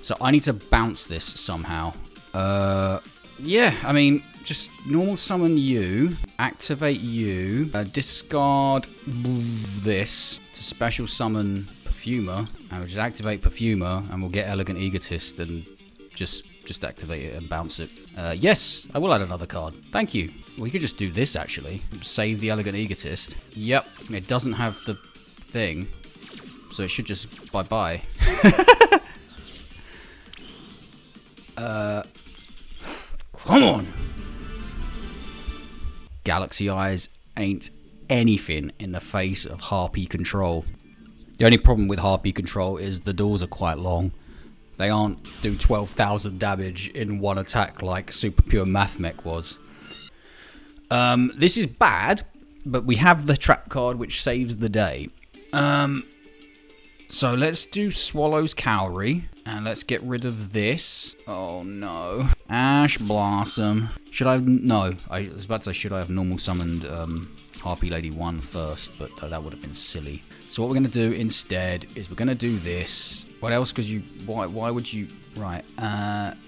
So I need to bounce this somehow. Yeah, I mean, just normal summon you, activate you, discard this to special summon Perfumer, and we'll just activate Perfumer, and we'll get Elegant Egotist, and just activate it and bounce it. Yes, I will add another card. Thank you. We could just do this, actually. Save the Elegant Egotist. Yep, it doesn't have the thing, so it should just bye-bye. Come on! Galaxy Eyes ain't anything in the face of Harpie control. The only problem with Harpie control is the doors are quite long. They aren't do 12,000 damage in one attack like Super Pure Mathmech was. This is bad, but we have the trap card which saves the day. So let's do Swallow's Cowrie, and let's get rid of this. Oh no. Ash Blossom. Should I have... No, I was about to say, should I have normal summoned Harpie Lady 1 first, but that would have been silly. So what we're going to do instead is we're going to do this. What else? Because you... Why would you... Right.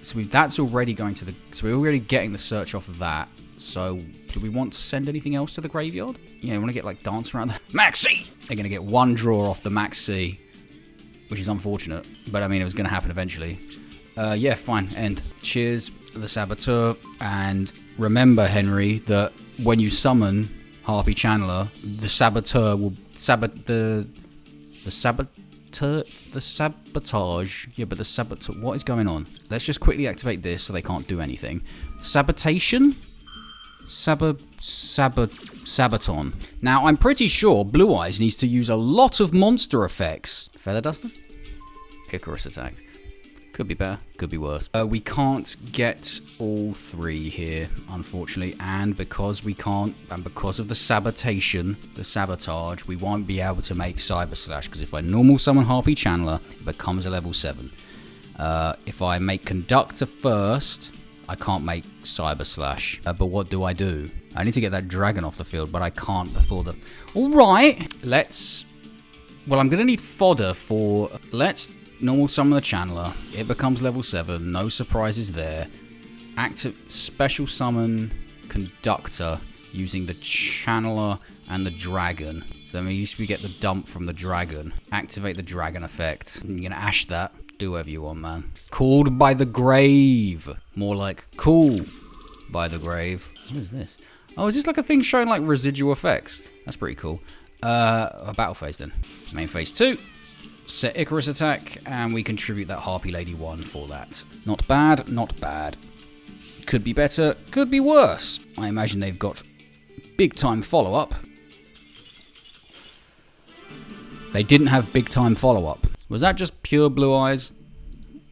So that's already going to the... So we're already getting the search off of that. So do we want to send anything else to the graveyard? Yeah, we want to get like Dance around the... Maxi! They're going to get one draw off the Maxi, which is unfortunate. But I mean, it was going to happen eventually. Yeah, fine. End. Cheers, the Saboteur. And remember, Henry, that when you summon Harpie Channeler, the Saboteur will... The sabotage. Yeah, but the saboteur... What is going on? Let's just quickly activate this so they can't do anything. Sabotation? Sabaton. Now, I'm pretty sure Blue Eyes needs to use a lot of monster effects. Feather Duster? Icarus Attack. Could be better, could be worse. We can't get all three here, unfortunately, and because we can't, and because of the sabotage, we won't be able to make Cyber Slash, because if I normal summon Harpie Channeler, it becomes a level 7. If I make Conductor first, I can't make Cyber Slash. But what do? I need to get that dragon off the field, but I can't before the... Alright, let's... Well, I'm going to need fodder for... Let's normal summon the Channeler. It becomes level 7. No surprises there. Active special summon Conductor using the Channeler and the Dragon. So at least we get the dump from the Dragon. Activate the Dragon effect. You're going to ash that. Do whatever you want, man. Called by the Grave. More like cool by the Grave. What is this? Oh, is this like a thing showing like residual effects? That's pretty cool. A battle phase then. Main phase 2. Set Icarus Attack, and we contribute that Harpie Lady 1 for that. Not bad, not bad. Could be better, could be worse. I imagine they've got big time follow-up. They didn't have big time follow-up. Was that just pure Blue Eyes?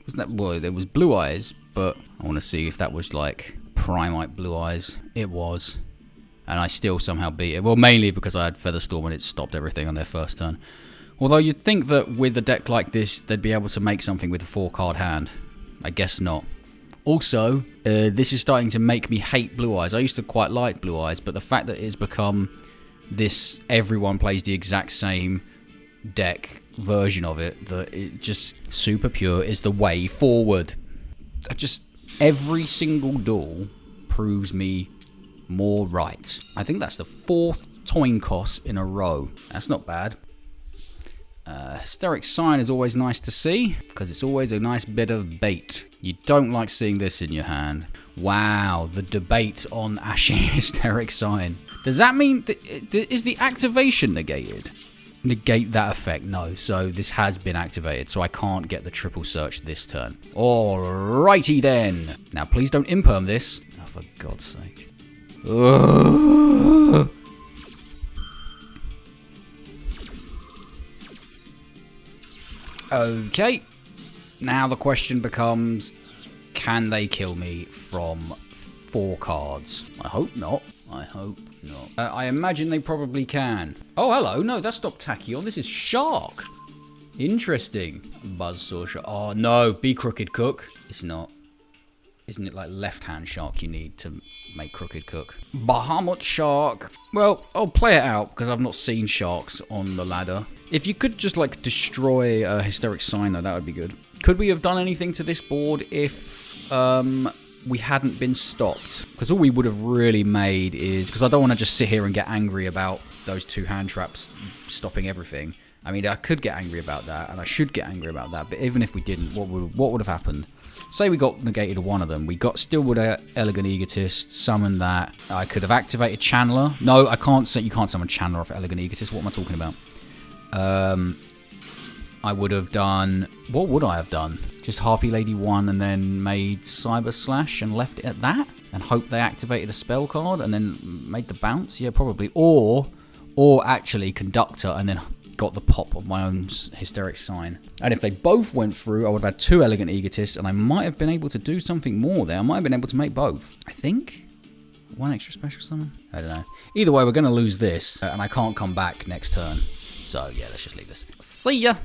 Was that... Well, there was Blue Eyes, but I want to see if that was like Primite Blue Eyes. It was. And I still somehow beat it. Well, mainly because I had Featherstorm and it stopped everything on their first turn. Although you'd think that with a deck like this, they'd be able to make something with a 4-card hand. I guess not. Also, this is starting to make me hate Blue Eyes. I used to quite like Blue Eyes, but the fact that it's become this, everyone plays the exact same deck version of it, that it just, Super Pure is the way forward. Every single duel proves me more right. I think that's the 4th Toinkos in a row. That's not bad. Hysteric Sign is always nice to see, because it's always a nice bit of bait. You don't like seeing this in your hand. Wow, the debate on ashing Hysteric Sign. Does that mean... is the activation negated? Negate that effect? No, so this has been activated, so I can't get the triple search this turn. Alrighty then. Now, please don't imperm this. Oh, for God's sake. Ugh. Okay, now the question becomes, can they kill me from 4 cards? I hope not. I hope not. I imagine they probably can. Oh, hello. No, that's not Tachyon. This is Shark. Interesting. Buzzsaw Shark. Oh, no. Be Crooked Cook. It's not. Isn't it like left-hand shark you need to make Crooked Cook? Bahamut Shark. Well, I'll play it out because I've not seen sharks on the ladder. If you could just like destroy a Hysteric Sign though, that would be good. Could we have done anything to this board if we hadn't been stopped? Because all we would have really made is... Because I don't want to just sit here and get angry about those 2 hand traps stopping everything. I mean, I could get angry about that, and I should get angry about that, but even if we didn't, what would have happened? Say we got negated one of them. We still would have Elegant Egotist, summoned that. I could have activated Channeler. No, I can't say you can't summon Channeler off Elegant Egotist. What am I talking about? I would have done... What would I have done? Just Harpie Lady 1 and then made Cyber Slash and left it at that? And hoped they activated a spell card and then made the bounce? Yeah, probably. Or actually Conductor and then got the pop of my own Hysteric Sign. And if they both went through, I would have had 2 Elegant Egotists and I might have been able to do something more there. I might have been able to make both. I think? 1 extra special summon? I don't know. Either way, we're going to lose this and I can't come back next turn. So, yeah, let's just leave this. See ya!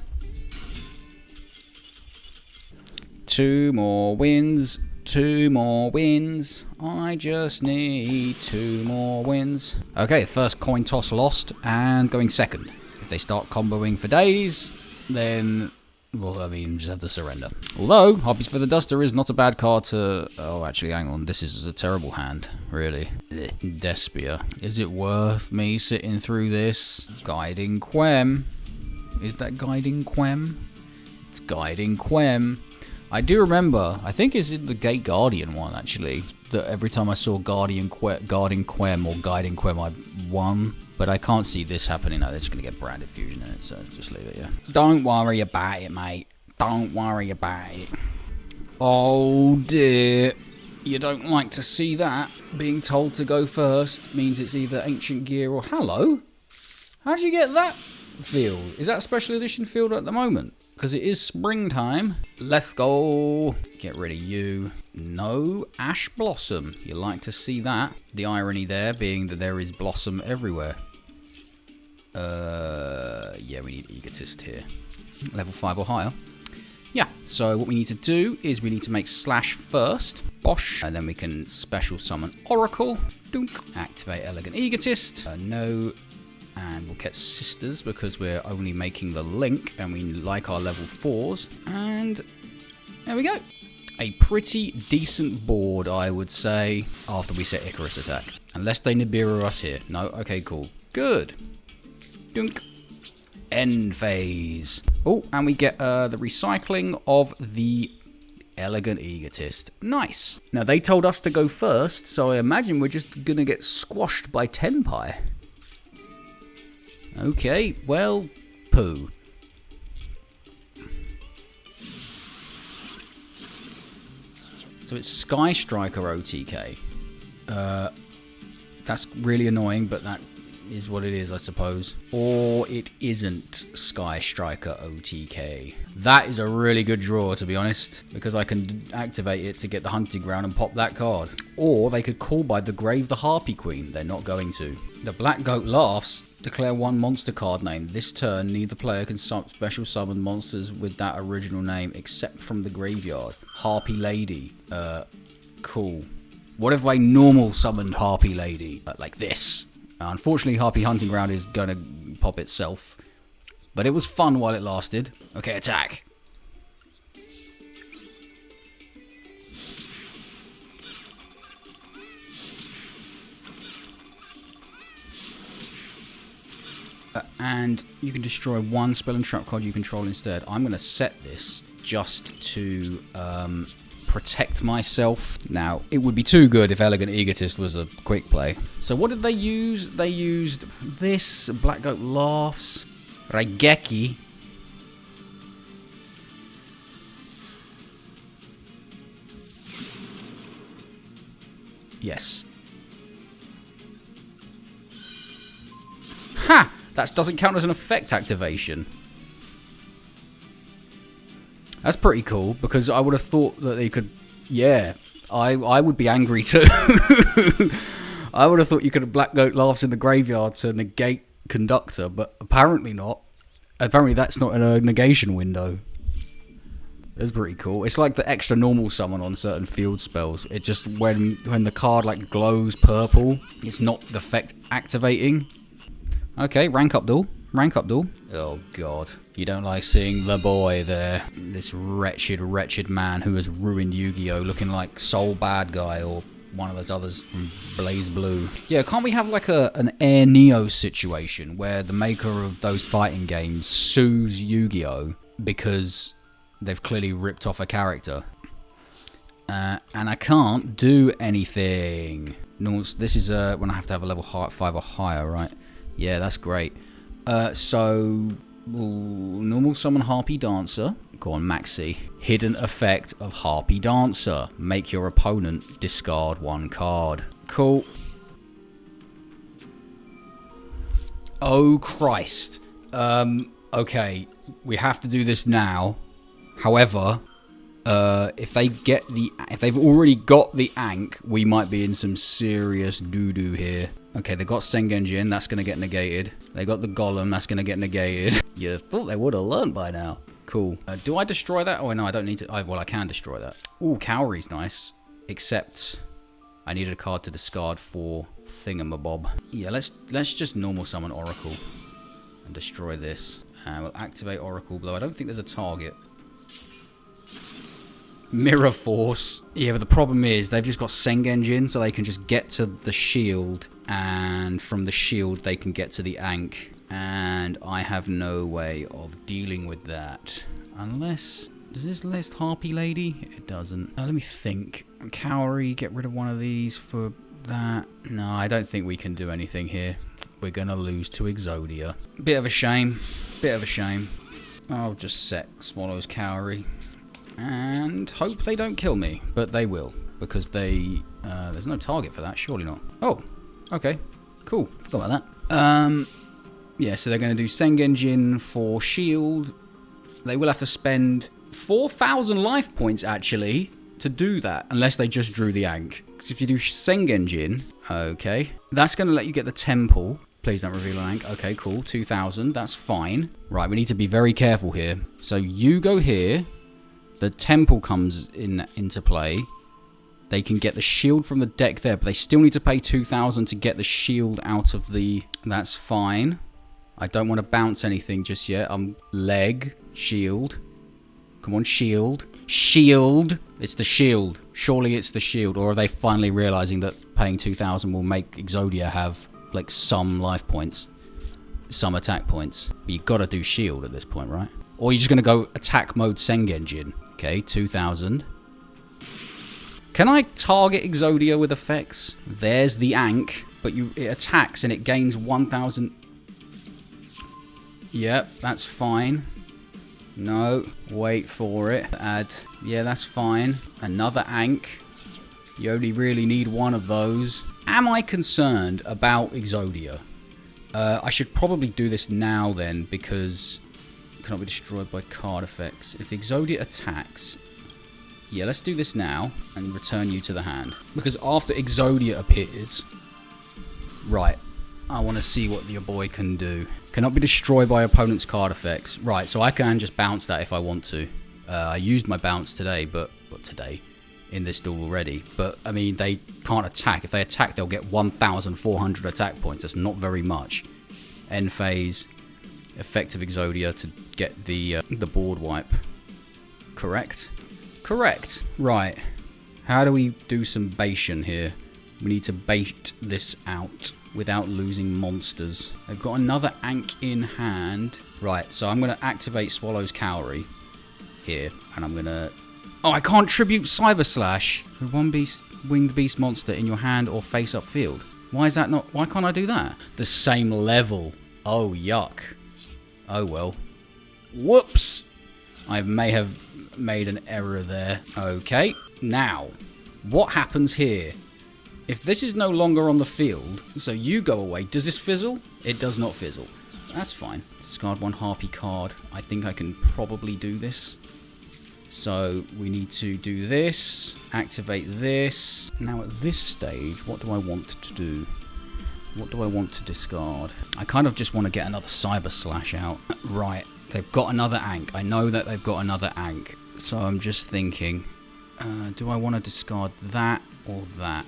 2 more wins. 2 more wins. I just need 2 more wins. Okay, first coin toss lost and going second. If they start comboing for days, then, well, I mean, just have to surrender. Although, Harpies for the Duster is not a bad card to... Oh, actually, hang on. This is a terrible hand, really. Despia. Is it worth me sitting through this? Guiding Quem. Is that Guiding Quem? It's Guiding Quem. I do remember, I think it's in the Gate Guardian one, actually, that every time I saw Guarding Quem or Guiding Quem, I won. But I can't see this happening. No, they're just going to get Branded Fusion in it, so just leave it, yeah. Don't worry about it, mate. Don't worry about it. Oh, dear. You don't like to see that. Being told to go first means it's either Ancient Gear or... Hello? How'd you get that field? Is that a special edition field at the moment? Because it is springtime. Let's go. Get rid of you. No Ash Blossom. You like to see that. The irony there being that there is Blossom everywhere. Yeah, we need Egotist here. Level 5 or higher. Yeah, so what we need to do is we need to make Slash first. Bosh. And then we can special summon Oracle. Dunk. Activate Elegant Egotist. No... And we'll get Sisters because we're only making the link and we like our level 4s. And there we go. A pretty decent board, I would say, after we set Icarus attack. Unless they Nibiru us here. No? Okay, cool. Good. Dunk. End phase. Oh, and we get the recycling of the Elegant Egotist. Nice. Now, they told us to go first, so I imagine we're just going to get squashed by Tenpai. Okay, well, poo. So it's Sky Striker OTK. That's really annoying, but that is what it is, I suppose. Or it isn't Sky Striker OTK. That is a really good draw, to be honest, because I can activate it to get the Hunting Ground and pop that card. Or they could call by the Grave the Harpy Queen. They're not going to. The Black Goat laughs. Declare 1 monster card name. This turn, neither player can special summon monsters with that original name except from the graveyard. Harpy Lady. Cool. What if I normal summoned Harpy Lady? Like this. Unfortunately, Harpy Hunting Ground is going to pop itself. But it was fun while it lasted. Okay, attack. And you can destroy 1 spell and trap card you control instead. I'm going to set this just to protect myself. Now, it would be too good if Elegant Egotist was a quick play. So what did they use? They used this. Black Goat laughs. Raigeki. Yes. Ha! That doesn't count as an effect activation. That's pretty cool, because I would have thought that they could... Yeah, I would be angry too. I would have thought you could have Black Goat Laughs in the Graveyard to negate Conductor, but apparently not. Apparently that's not in a negation window. That's pretty cool. It's like the extra normal summon on certain field spells. It just, when the card like glows purple, it's not the effect activating. Okay, rank up duel. Rank up duel. Oh god. You don't like seeing the boy there. This wretched, wretched man who has ruined Yu-Gi-Oh! Looking like Soul Bad Guy or one of those others from Blaze Blue. Yeah, can't we have like an Air Neo situation where the maker of those fighting games sues Yu-Gi-Oh! Because they've clearly ripped off a character. And I can't do anything. No, this is when I have to have a level 5 or higher, right? Yeah, that's great. So, normal summon Harpie Dancer. Go on, Maxi. Hidden effect of Harpie Dancer. Make your opponent discard 1 card. Cool. Oh, Christ. Okay, we have to do this now. However, if they've already got the Ankh, we might be in some serious doo-doo here. Okay, they got Sengenjin, that's going to get negated. They got the Golem, that's going to get negated. You thought they would have learned by now. Cool. Do I destroy that? Oh, no, I don't need to. Well, I can destroy that. Ooh, Cowrie's nice. Except I needed a card to discard for Thingamabob. Yeah, let's just normal summon Oracle and destroy this. And we'll activate Oracle Blow. I don't think there's a target. Mirror Force. Yeah, but the problem is they've just got Sengenjin, so they can just get to the shield, and from the shield they can get to the Ankh. And I have no way of dealing with that. Unless... Does this list Harpie Lady? It doesn't. Let me think. Cowrie, get rid of one of these for that. No, I don't think we can do anything here. We're going to lose to Exodia. Bit of a shame. Bit of a shame. I'll just set Swallow's Cowrie. And hope they don't kill me. But they will. Because they... there's no target for that. Surely not. Oh. Okay. Cool. Forgot about that. Yeah, so they're going to do Sengenjin for shield. They will have to spend 4,000 life points, actually, to do that. Unless they just drew the Ankh. Because if you do Sengenjin... Okay. That's going to let you get the Temple. Please don't reveal an Ankh. Okay, cool. 2,000. That's fine. Right, we need to be very careful here. So you go here. The Temple comes into play. They can get the shield from the deck there, but they still need to pay 2,000 to get the shield out of the... That's fine. I don't want to bounce anything just yet. Leg, shield. Come on, shield. Shield! It's the shield. Surely it's the shield. Or are they finally realizing that paying 2,000 will make Exodia have, like, some life points? Some attack points. But you've got to do shield at this point, right? Or you're just going to go attack mode Sengenjin. Okay, 2,000. Can I target Exodia with effects? There's the Ankh, but it attacks and it gains 1,000... Yep, that's fine. No, wait for it. Add... Yeah, that's fine. Another Ankh. You only really need one of those. Am I concerned about Exodia? I should probably do this now then, because... It cannot be destroyed by card effects. If Exodia attacks... Yeah, let's do this now and return you to the hand. Because after Exodia appears... Right. I want to see what your boy can do. Cannot be destroyed by opponent's card effects. Right, so I can just bounce that if I want to. I used my bounce today, but... Well, today. In this duel already. But, I mean, they can't attack. If they attack, they'll get 1,400 attack points. That's not very much. End phase. Effective Exodia to get the board wipe. Correct? Correct. Right. How do we do some baition here? We need to bait this out without losing monsters. I've got another Ankh in hand. Right, so I'm going to activate Swallow's Cowrie here. And I'm going to... Oh, I can't tribute Cyber Slash with one winged beast monster in your hand or face up field. Why is that not... Why can't I do that? The same level. Oh, yuck. Oh, well. Whoops. I may have made an error there. Okay. Now, what happens here? If this is no longer on the field, so you go away, does this fizzle? It does not fizzle. That's fine. Discard one Harpie card. I think I can probably do this. So we need to do this, activate this. Now at this stage, what do I want to do? What do I want to discard? I kind of just want to get another Cyber Slash out. Right, they've got another Ankh. I know that they've got another Ankh. So I'm just thinking, do I want to discard that or that?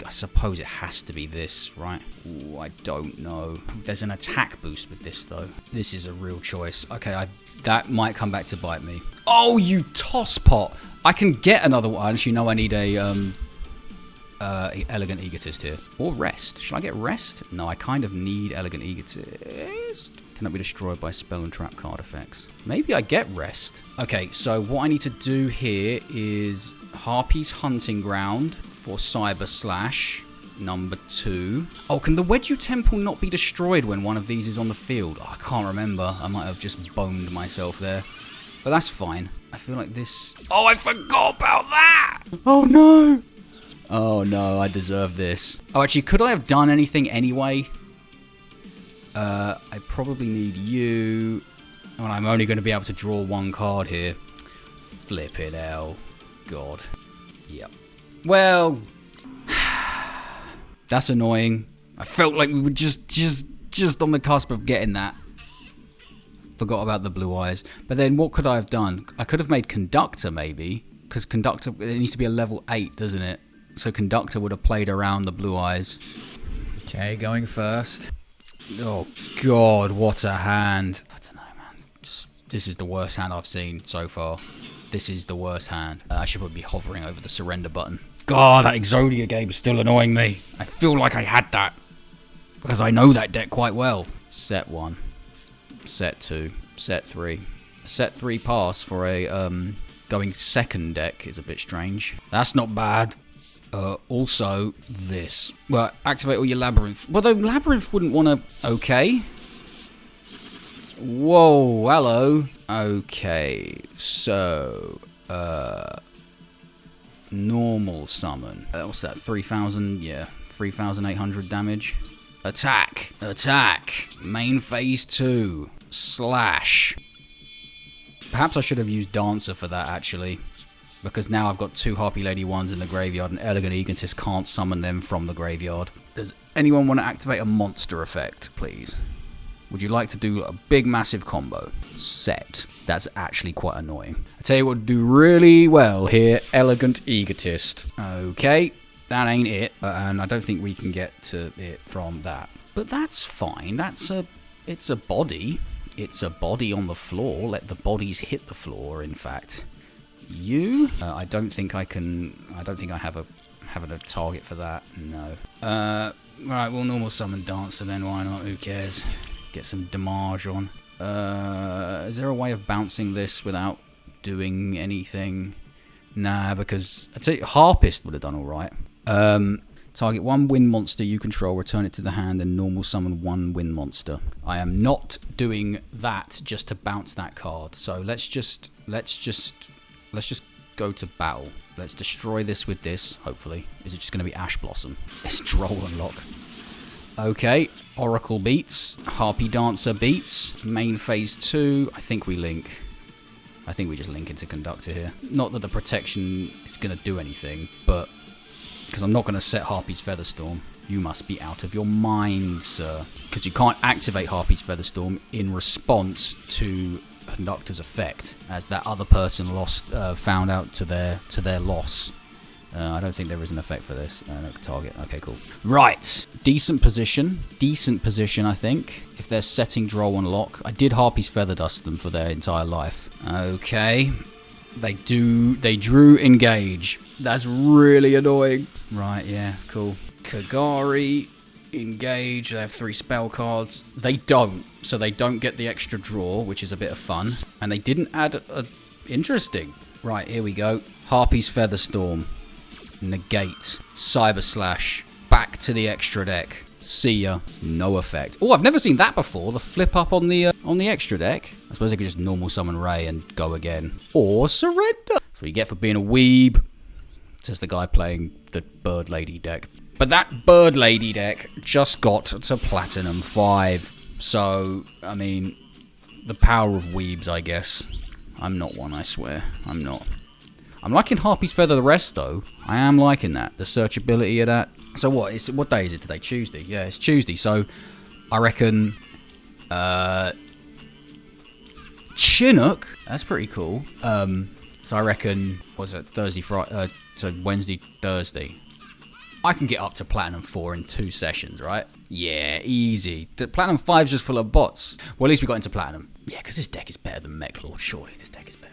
I suppose it has to be this, right? Ooh, I don't know. There's an attack boost with this, though. This is a real choice. Okay, that might come back to bite me. Oh, you tosspot! I can get another one. Actually, no, I need a Elegant Egotist here. Or Rest. Should I get Rest? No, I kind of need Elegant Egotist. Cannot be destroyed by spell and trap card effects. Maybe I get Rest. Okay, so what I need to do here is Harpie's Hunting Ground for Cyber Slash, number 2. Oh, can the Wedju Temple not be destroyed when one of these is on the field? Oh, I can't remember. I might have just boned myself there. But that's fine. I feel like this... Oh, I forgot about that! Oh, no! Oh, no, I deserve this. Oh, actually, could I have done anything anyway? I probably need you. And I'm only going to be able to draw one card here. Flip it out. God. Yep. Well, that's annoying. I felt like we were just on the cusp of getting that. Forgot about the blue eyes. But then what could I have done? I could have made Conductor, maybe. Because Conductor, it needs to be a level 8, doesn't it? So Conductor would have played around the blue eyes. Okay, going first. Oh, God, what a hand. I don't know, man. This is the worst hand I've seen so far. This is the worst hand. I should probably be hovering over the surrender button. God, that Exodia game's still annoying me. I feel like I had that. Because I know that deck quite well. Set 1. Set 2. Set 3. Set 3 pass for a going second deck is a bit strange. That's not bad. Also, this. Well, activate all your Labyrinth. Well, the Labyrinth wouldn't want to... Okay. Whoa, hello. Okay, so... normal summon. What's that, 3,000? Yeah, 3,800 damage. Attack. Attack. Main phase 2. Slash. Perhaps I should have used Dancer for that, actually. Because now I've got 2 Harpie Lady 1s in the graveyard and Elegant Egotist can't summon them from the graveyard. Does anyone want to activate a monster effect, please? Would you like to do a big, massive combo? Set. That's actually quite annoying. I tell you what would do really well here. Elegant Egotist. Okay, that ain't it. And I don't think we can get to it from that. But that's fine. It's a body. It's a body on the floor. Let the bodies hit the floor, in fact. You? I don't think I can... I don't think I have a target for that. No. Right, we'll normal summon Dancer then. Why not? Who cares? Get some damage on. Is there a way of bouncing this without doing anything? Nah, because... I'd say Harpist would have done alright. Target 1 wind monster you control, return it to the hand, and normal summon 1 wind monster. I am not doing that just to bounce that card. So let's just go to battle. Let's destroy this with this, hopefully. Is it just going to be Ash Blossom? It's Droll Unlock. Okay, Oracle beats. Harpie Dancer beats. Main phase 2. I think we link. I think we just link into Conductor here. Not that the protection is going to do anything, but... Because I'm not going to set Harpie's Featherstorm. You must be out of your mind, sir. Because you can't activate Harpie's Featherstorm in response to Conductor's effect, as that other person found out to their loss. I don't think there is an effect for this. No target. Okay, cool. Right. Decent position, I think. If they're setting Droll Unlock. I did Harpie's Feather Dust them for their entire life. Okay. They drew Engage. That's really annoying. Right, yeah, cool. Kagari, Engage, they have 3 spell cards. They don't, so they don't get the extra draw, which is a bit of fun. And they didn't add interesting. Right, here we go. Harpie's Featherstorm. Negate. Cyber Slash. Back to the extra deck. See ya. No effect. Oh, I've never seen that before. The flip up on the extra deck. I suppose I could just normal summon Ray and go again. Or surrender. That's what you get for being a weeb. Says the guy playing the Bird Lady deck. But that Bird Lady deck just got to Platinum 5. So, I mean, the power of weebs, I guess. I'm not one, I swear. I'm not. I'm liking Harpie's Feather the Rest, though. I am liking that. The searchability of that. So what day is it today? Tuesday. Yeah, it's Tuesday. So I reckon Chinook. That's pretty cool. So I reckon, was it Thursday, Friday? So Wednesday, Thursday. I can get up to Platinum 4 in 2 sessions, right? Yeah, easy. Platinum 5's just full of bots. Well, at least we got into Platinum. Yeah, because this deck is better than Mech Lord. Surely this deck is better.